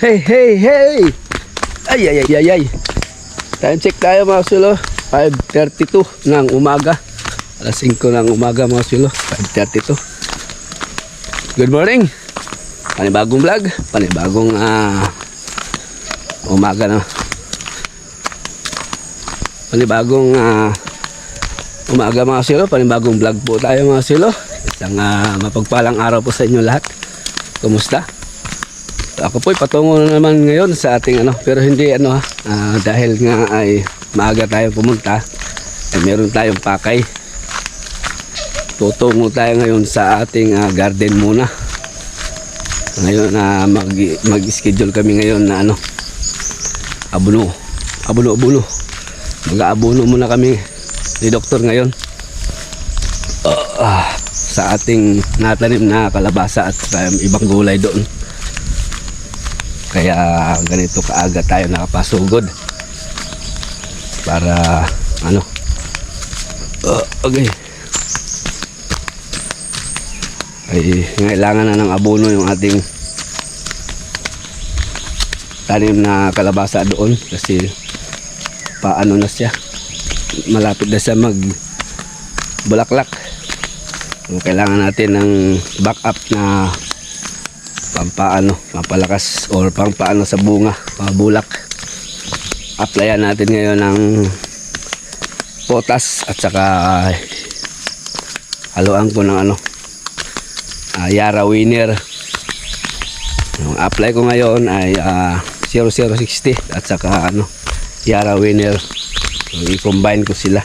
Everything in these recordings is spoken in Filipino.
Hey, hey, hey! Ay, ay, ay, ay, ay. Time check tayo mga sulo. 5:32 ng umaga. Alas 5 ng umaga mga sulo. 5:32. Good morning. Panibagong vlog. Panibagong umaga na. Panibagong umaga mga sulo. Panibagong vlog po tayo mga sulo. Isang mapagpalang araw po sa inyo lahat. Kumusta? Ako po'y patungo na naman ngayon sa ating pero hindi dahil nga ay maaga tayo pumunta, ay meron tayong pakay. Tutungo tayo ngayon sa ating garden muna. Ngayon mag-schedule kami ngayon na abono. Mag-aabono muna kami ni Doktor ngayon sa ating natanim na kalabasa at ibang gulay doon. Kaya ganito kaaga tayo nakapasugod para okay, ay kailangan na ng abono yung ating tanim na kalabasa doon kasi paano na siya, malapit na siya mag bulaklak. Kailangan natin ng backup na pampalakas or pampaano sa bunga, pabulak. Applyan natin ngayon ng potas at saka haluan ko ng Yara Winner. Yung apply ko ngayon ay 0060 at saka Yara Winner. So, i-combine ko sila.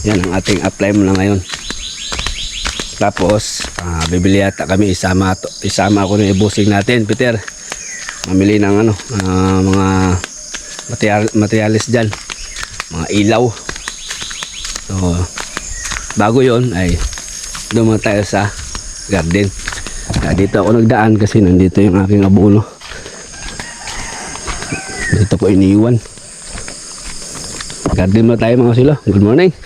Yan ang ating apply muna ngayon. Tapos bibili yata kami, isama ako ng ibusing natin, Peter. Mamili ng mga materialis dyan, mga ilaw. So bago yon ay dumaan tayo sa garden. Dito ako nagdaan kasi nandito yung aking abono. Dito ko iniiwan. Garden mo tayo mga silo. Good morning.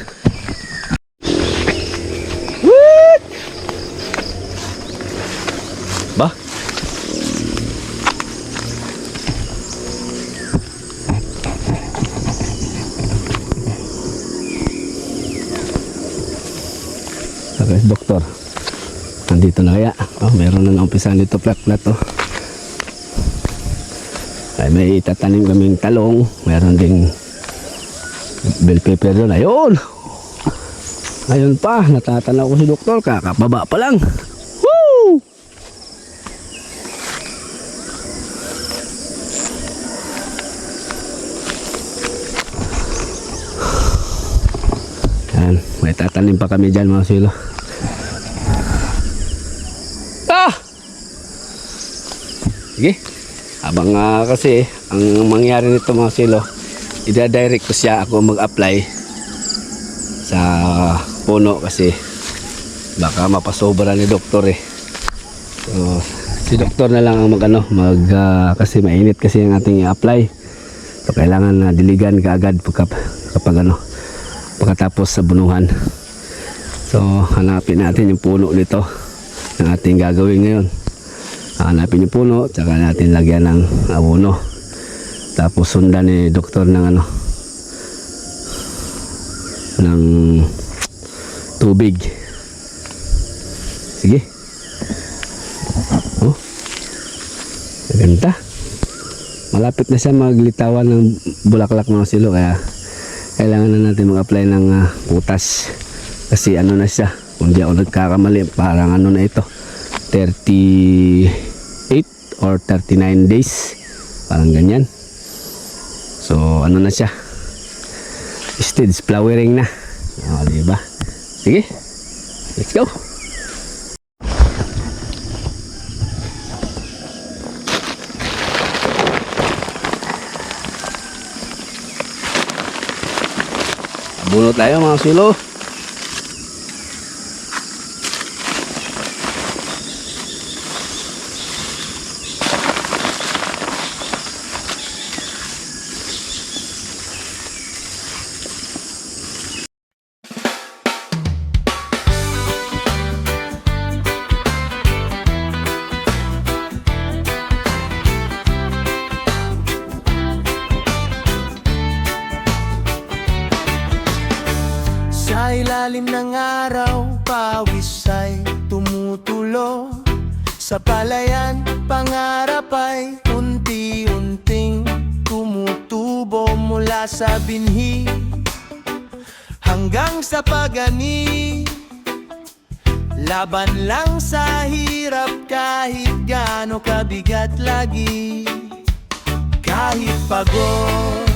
Ba? Okay, Doktor. Nandito na kaya. Meron na naumpisan dito plat-plat Ay, may tatanim kaming talong. Meron ding bell pepper doon. Ayun! Ayun pa, natatanaw ko si Doktor. Kakababa pa lang. Woo! Yan, may tatanim pa kami dyan mga silo. Sige. Habang kasi ang mangyari nito mga silo, ida-direct ko siya ako mag-apply sa puno kasi baka mapasobra ni Doktor So si Doktor na lang ang kasi mainit kasi ang ating i-apply. So kailangan diligan kaagad kapag pagkatapos sa bunuhan. So hanapin natin yung puno nito na ating gagawin ngayon. Hanapin yung puno, tsaka natin lagyan ng abono. Tapos sundan ni Doktor ng ng tubig. Sige. Maganda. Malapit na siya maglitawan ng bulaklak mga silo, kaya kailangan na natin mag-apply ng putas. Kasi na siya, kung di ako nagkakamali, parang na ito, 38 or 39 days, parang ganyan. So na siya, stage flowering na. Diba? Sige, let's go. Bunot tayo mga silo. ilalim ng araw, pawis ay tumutulo. Sa palayan, pangarap ay unti-unting tumutubo. Mula sa binhi hanggang sa pagani, laban lang sa hirap kahit gaano kabigat lagi. Kahit pagod,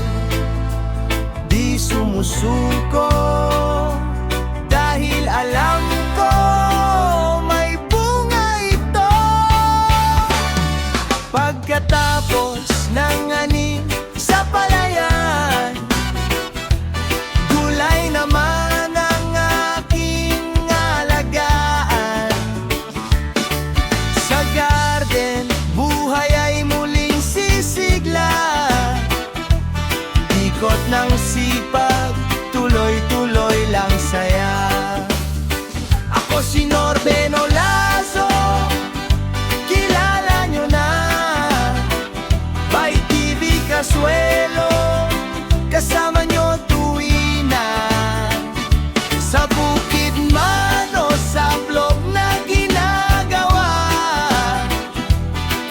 di sumusuko, dahil alam ko may bunga ito. Pagkatapos ng ani sa palayan, gulay naman ang aking alagaan. Sa garden, buhay ay muling sisigla. Ikot ng sipag, tuloy-tuloy lang saya. Ako si Norben Olazo, kilala nyo na. By TV Kasuelo, kasama nyo tuwina. Sa bukid man o sa vlog na ginagawa,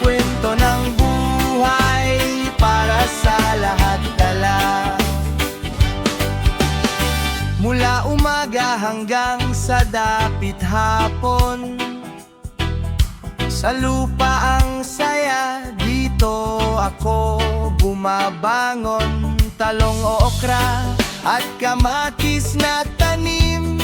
kwento ng buhay para sa lahat dala. Mula umaga hanggang sa dapit hapon, sa lupa ang saya, dito ako bumabangon. Talong o okra at kamatis na tanim,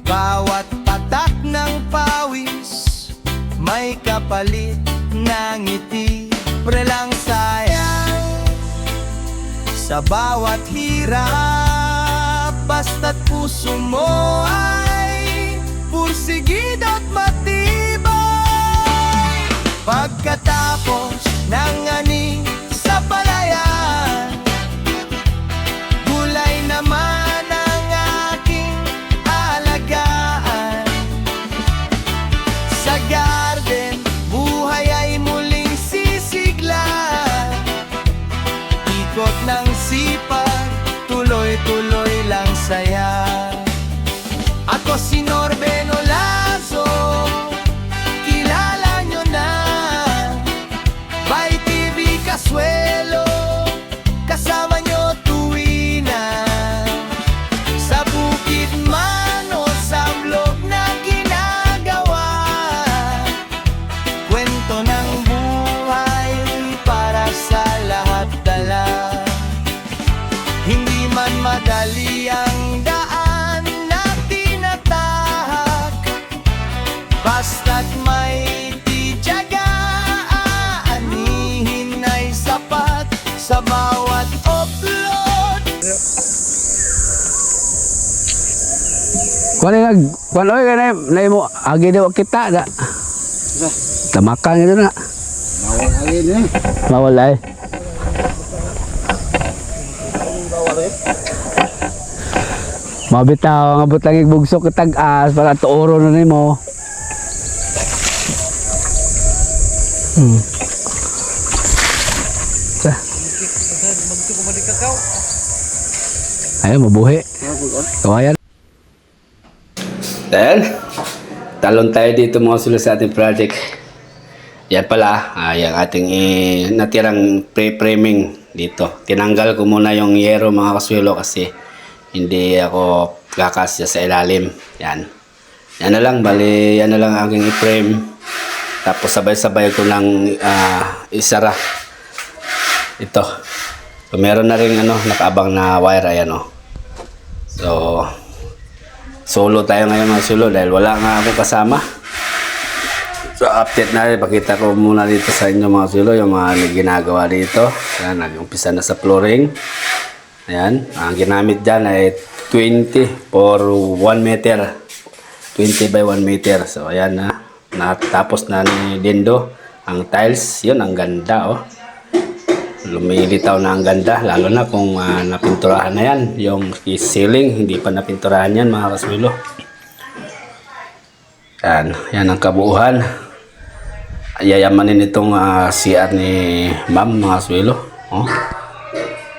bawat patak ng pawis may kapalit ng ngiti. Pre lang sayang sa bawat hirap, basta't puso mo ay pursigid at matibay. Pagkatapos ng ani sa palayan, gulay naman ang aking alagaan. Sa garden, buhay ay muling sisigla. Ikot ng sipag, tuloy-tuloy lang saya. Ako si Norben Olazo, kilala nyo na. By TV Kasuelo, kasama nyo tuwina. Sa bukid man o sa vlog na ginagawa, kwento ng buhay para sa lahat dala. Hindi man madali ang daan na tinatahak, basta't may titiyaga, aanihin ay sapat sa bawat upload. Kuan oy kanay nay mo agi daw kita da. Tamakan gitu na. Bawal lagi ni. Bawal ay. Mabitaw ang abot lang ibugsok ke tag-as para tuoro na nimo. Sa. Ayo mabuhi. Kawayan. Dahil talon tayo dito mga sulo sa ating project. Yan pala, yung ating natirang pre-framing dito. Tinanggal ko muna yung yero mga kasulo kasi hindi ako kakasya sa ilalim. Yan. Yan na lang, bali yan na lang aking i-frame. Tapos sabay-sabay ko lang isara. Ito. So meron na rin nakaabang na wire, ayan o. So solo tayo ngayon mga sulo dahil wala nga ako kasama. So update na rin, pakita ko muna dito sa inyo mga sulo yung mga ginagawa dito. Ayan, nag-umpisa na sa flooring. Ayan, ang ginamit dyan ay 20 for 1 meter. 20 by 1 meter. So ayan na, natapos na ni Dindo ang tiles. Yun, ang ganda oh. Lumilitaw na ang ganda, lalo na kung napinturahan na yan. Yung ceiling, hindi pa napinturahan yan mga kaswilo. Yan ang kabuuhan. Yayamanin itong CR ni ma'am mga kaswilo.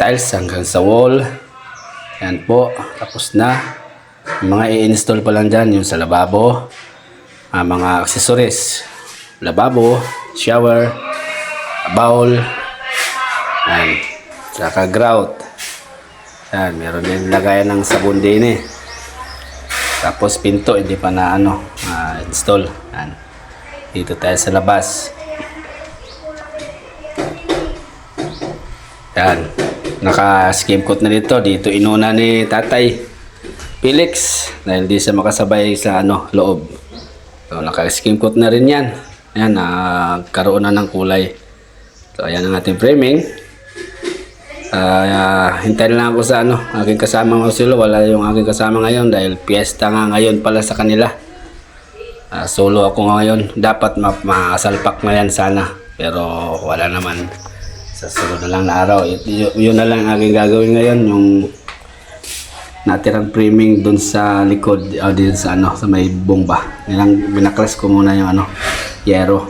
Tiles hanggang sa wall. Yan po, tapos na. Mga i-install ko lang dyan, yung sa lababo, mga accessories, lababo, shower, bowl, yan, saka grout. Yan, meron din lagayan ng sabon din eh. Tapos pinto, hindi pa na install. Yan. Dito tayo sa labas. Yan. Naka-skim coat na dito. Dito inuna ni Tatay Felix dahil di siya makasabay sa loob. So, naka-skim coat na rin yan. Yan, nagkaroon na ng kulay. So, ayan ang ating framing. Hintayin lang ako sa aking kasama ng silo. Wala yung aking kasama ngayon dahil piyesta nga ngayon pala sa kanila. Solo ako ngayon. Dapat masalpak na yan sana. Pero wala naman. Sa sunod na lang na araw. Yun na lang aking gagawin ngayon. Yung natirang framing dun sa likod. Dun sa sa may bomba. Binaklas ko muna yung yero.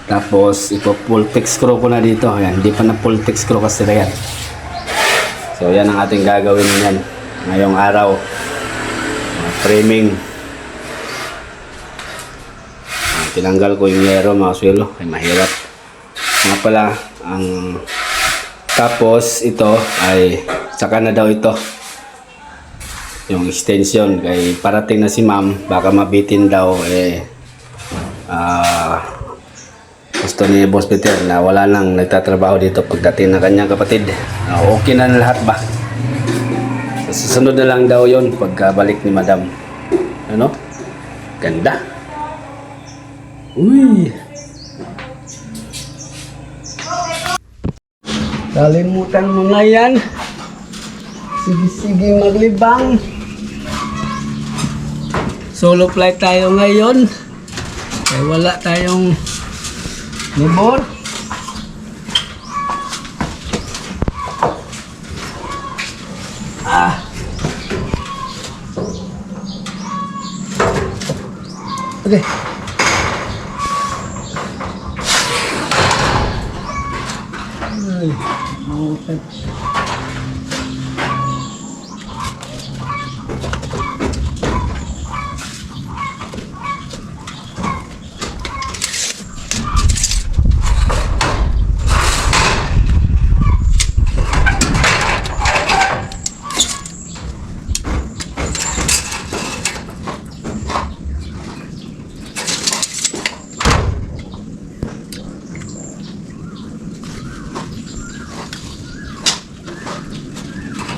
Tapos ipo-full thick screw ko na dito. Ayan, hindi pa na full thick screw kasi na yan. So yan ang ating gagawin yan ngayong araw. Framing. Tinanggal ko yung yero mga swelo. Ay mahirap. Nga pala tapos ito ay saka na daw ito yung extension kay parating na si ma'am, baka mabitin daw gusto ni Boss Peter na wala nang nagtatrabaho dito pagdating ng kanyang kapatid. Okay na lahat ba? Susunod na lang daw yon pagkabalik ni Madam. Ganda. Uy. Kalimutan mo na yan. Sige maglibang. Solo flight tayo ngayon. Kaya wala tayong nibor. Okay. Ay, mautan.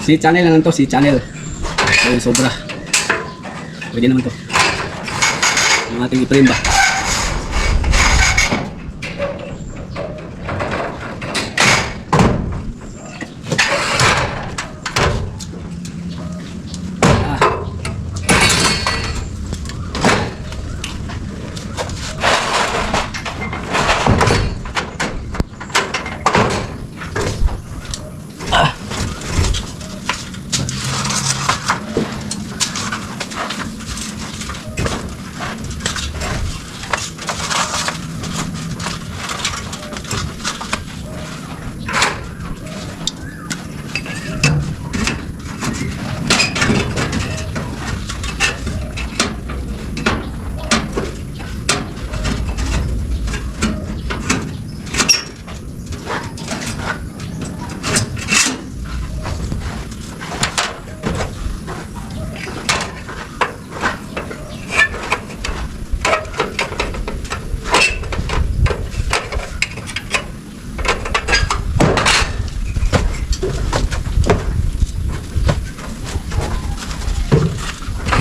Si channel lang to, si channel. Ayun, sobra. Pwede naman to. Yung ating i-frame ba?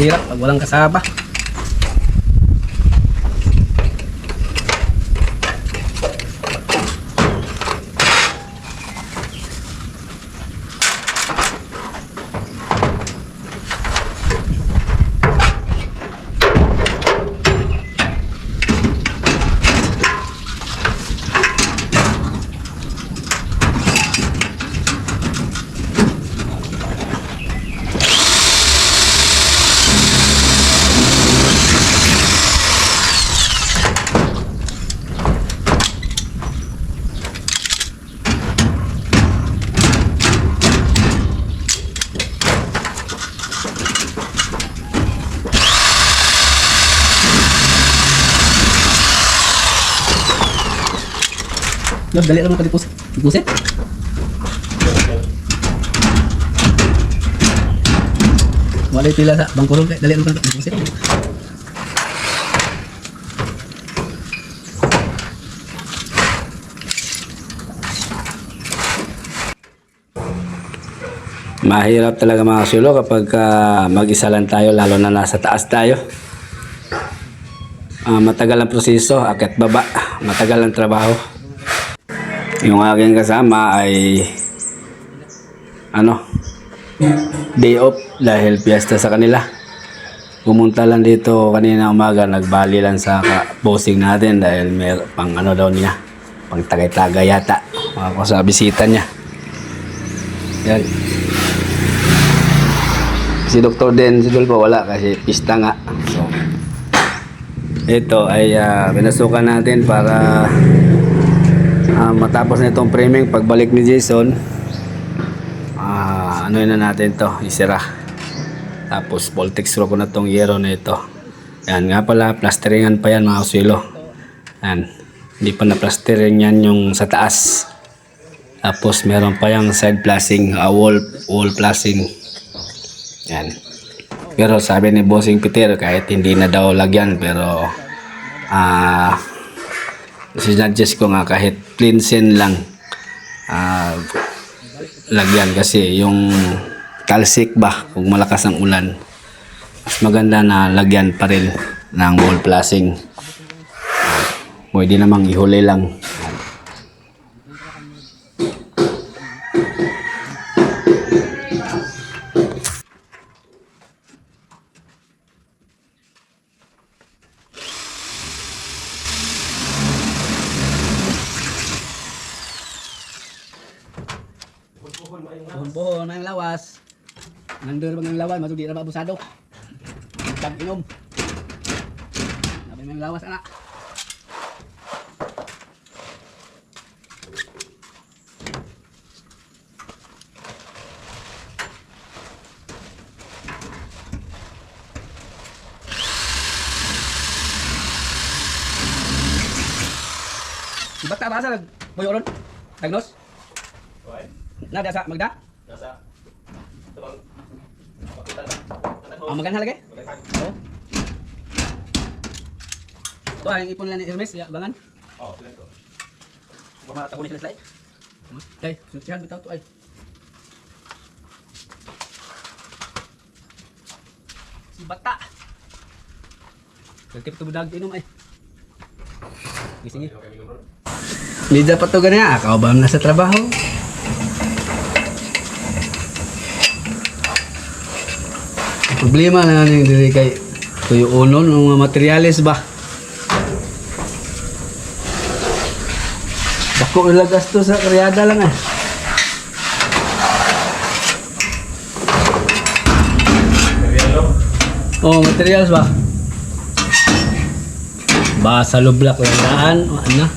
Hirap pag walang kasaba. Los, dali naman ka deposit. Deposit? Wala yung pila sa bangkurong. Dali naman ka deposit. Mahirap talaga mga kasulo kapag mag-isa lang tayo, lalo na nasa taas tayo. Matagal ang proseso, akit baba, matagal ang trabaho. Yung aking kasama ay day off dahil piyesta sa kanila. Pumunta lang dito kanina umaga, nagbali lang sa bossing natin dahil may pang daw niya, pang tagay-tagay yata, mga sa bisita niya. Yan. Si Dr. Den, si Dulpo wala kasi pista nga. So, ito ay pinasukan natin para matapos na itong framing. Pagbalik ni Jason, ano na natin to, isira. Tapos voltex row ko na itong yero na ito. Yan nga pala, plasteringan pa yan mga usilo. Yan, hindi pa na plastering yan yung sa taas. Tapos meron pa yung side flashing, wall flashing. Yan. Pero sabi ni Bossing Peter kahit hindi na daw lagyan, pero sinadjust ko nga kahit cleansen lang lagyan kasi yung kalsik ba kung malakas ang ulan, mas maganda na lagyan pa rin ng wall flashing. Pwede namang ihuli lang. Buhon na yung lawas. Nandur bang yung lawas, masuk di na abusado. Tag inom. Nabi yung lawas anak. Bata ba sa boyoron? Diagnose? Na dasa magda? Dasa. Magan halagay? Oo. Ito ang ipon lang ni Hermes, ya bangan. Oo, sila to. Baka takunin sila slide. Ay, susihan bitaw to ay. Si bata. Kaltip to budag inom ay. Gising eh. Hindi dapat to ganyan, akaw ba nasa trabaho? Problema na yung diri kay tuyo unon ng mga materyales ba? Bako nila gasto sa karyada lang eh. Oh, materials ba? Basa lublak lang daan, ano?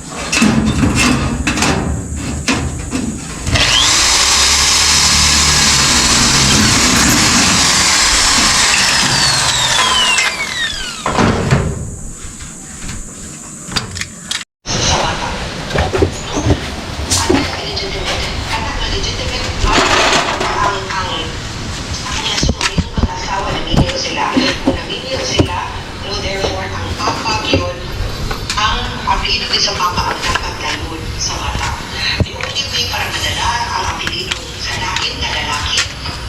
Sa papa ang dapat galon sa bata. The only way para madala ang apelido sa laking na lalaki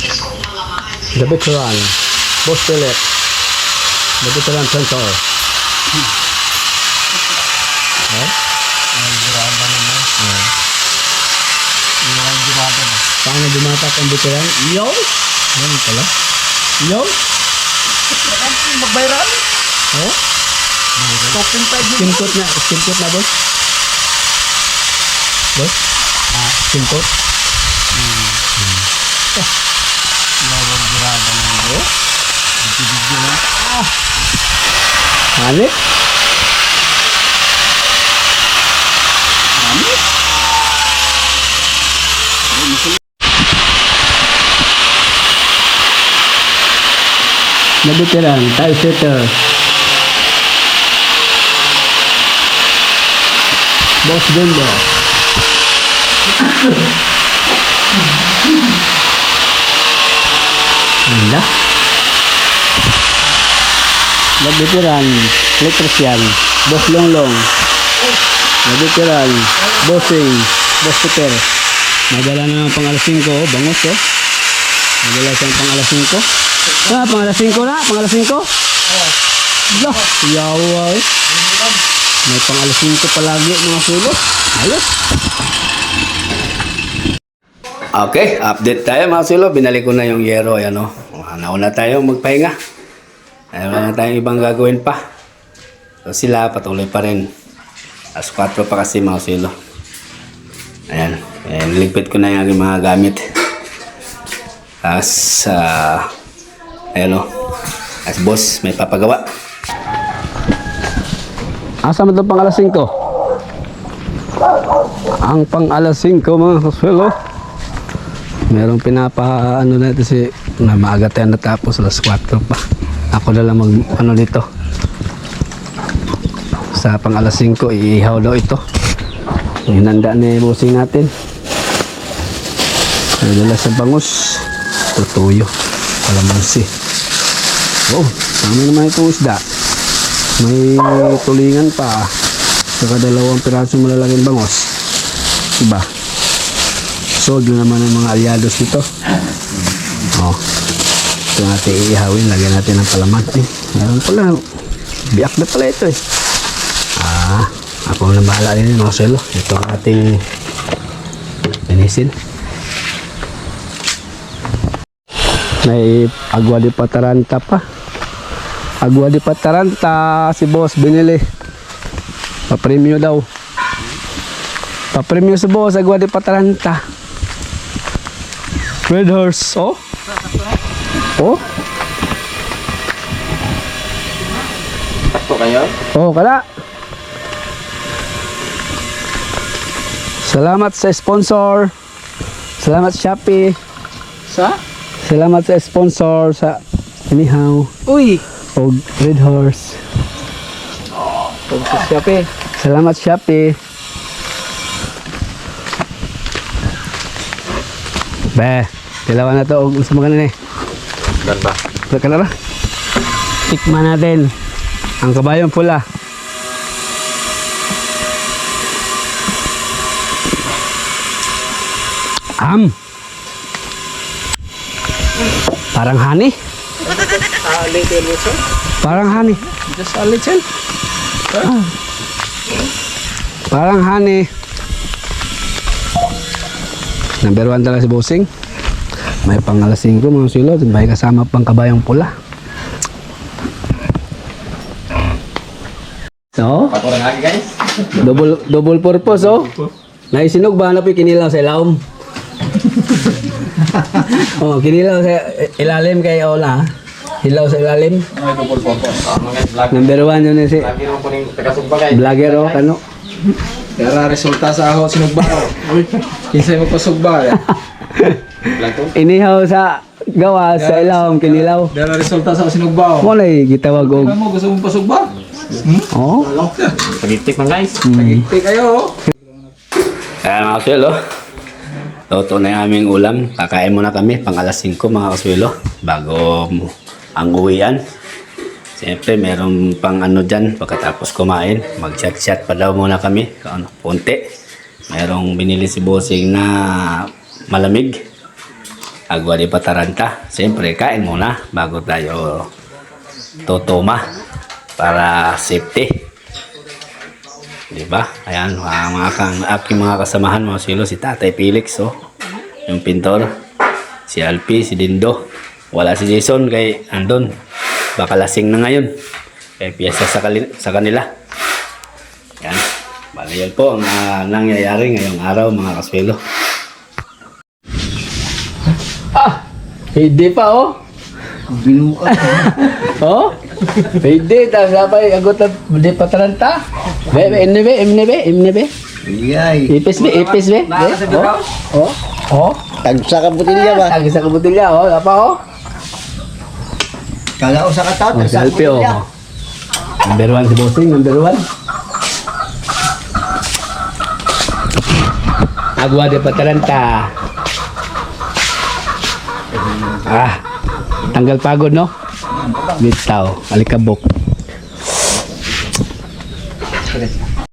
is kung mga mahal sila. The veteran, Boss Philip, the veteran sensor. Paano dumatak ang veteran? Yo! Yan pala. Yo! Mag-viral? Oh? Topping pa yun. Skin coat na boss? Boss? Skin coat? Nawag graba na mo. Bigyan na. Hanip? Na veteran, tile setter. Boss Gendo. Anda. Nabitiran, Electrician, Boss Longlong. Nabitiran, Bossing, Boss Peter. Madala na ng pang alas 5, bangus oh. Madala siyang pang alas 5. Ah, pang alas 5 na, pang alas 5. Lah, yawa eh. May pang alas 5 palagi mga sulo. Ayos. Okay, update tayo mga sulo. Binalik ko na yung yero. Ayan o. Nauna tayo magpahinga. Wala na tayong ibang gagawin pa. So sila patuloy pa rin. As 4 pa kasi mga sulo. Ayan. Niligpit ko na yung aking mga gamit. As ayan o. As boss, may papagawa. Asa mo ito pang alas 5? Ang pang alas 5 mga kasuelo. Merong ano na ito si na maaga tayo natapos alas 4 pa. Ako na lang mag ano dito. Sa pang alas 5 iihaw daw ito. Hinanda ni bossing natin. Dala sa bangus. Tutuyo. Kalamansi. Oh, dami naman itong isda. May tulingan pa. Saka 2 piraso malalaking bangos. Diba? Sold na naman ang mga alyados nito. Oh. Ito natin iihawin. Lagyan natin ng palamansi. Meron pala. Biyak na pala ito eh. Ako na bahala rin yung selo. Ito ang ating linisin. May agwa di pataranta pa. Agwa di pataranta si boss binili. Pa-premyo daw. Pa-premyo si boss agwa di pataranta. Red horse. Oh. Oh. Takto kayo? Oh, kala. Salamat sa sponsor. Salamat Shopee. Sa? Salamat sa sponsor sa inihaw. Uy! O Red Horse. Shopee. Salamat Shopee. Be, dalawa na to. Gusto mo ganun eh. Dan ba? Teka na. Tikman natin ang kabayong pula. Parang honey. Little little. Parang honey. Just a little. Parang honey. Number 1 talaga si bossing. May pang alas 5 mga silo. May kasama pang kabayang pula. So, Pakurang lagi guys. double purpose oh. Naisinog ba na po kinilaw sa ilawom? Oh, kinilaw sa ilalim kay Ola. Hilaw sa ilalim. Ay, double purpose. Mga vlog. Number 1 yun si Lagi rin po rin taga-sugba guys. vlogger oh, kano. Kaya resulta sa ako sinugba ko. Kinsay mo pasugba. Vlog to. Inihaw sa gawa sa ilawom kinilaw. Kaya resulta sa ako sinugba ko. Mo lay gitawag og. Ano mo gusto mong pasugba? Oh. Pagitik man guys. Pagitik kayo. Kaya mga kaswelo, luto na yung aming ulam. Kakain muna kami pang alas 5 mga kaswelo bago ang uwian. Siyempre meron pang ano dyan pagkatapos kumain. Mag-chat-chat pa daw muna kami. Ano, punti. Merong binili si bossing na malamig. Agwa di pataranta. Siyempre kain muna bago tayo tutuma para safety. Diba? Ayan, aking mga kasamahan mga silo, si Tatay Felix, oh. Yung pintor, si Alpi, si Dindo. Wala si Jason kay andun. Baka lasing na ngayon. Kaya piyesa sa kanila. Yan. Bali yan po ang nangyayari ngayong araw mga kaswelo. Hindi pa oh. Binuka. Oh? Hindi, tapos napay agot na di pataranta. Imnebe. Iyay. Ipis be. Oh. Oh. Tagsa ka butilya ba? Tagi sa kabutilya, oh. Apa oh? Kala ko sa katat. Oh, selfie oh. Number 1 si bossing, number 1. Agua de Patalanta. Tanggal pagod no? Bitaw, alikabok.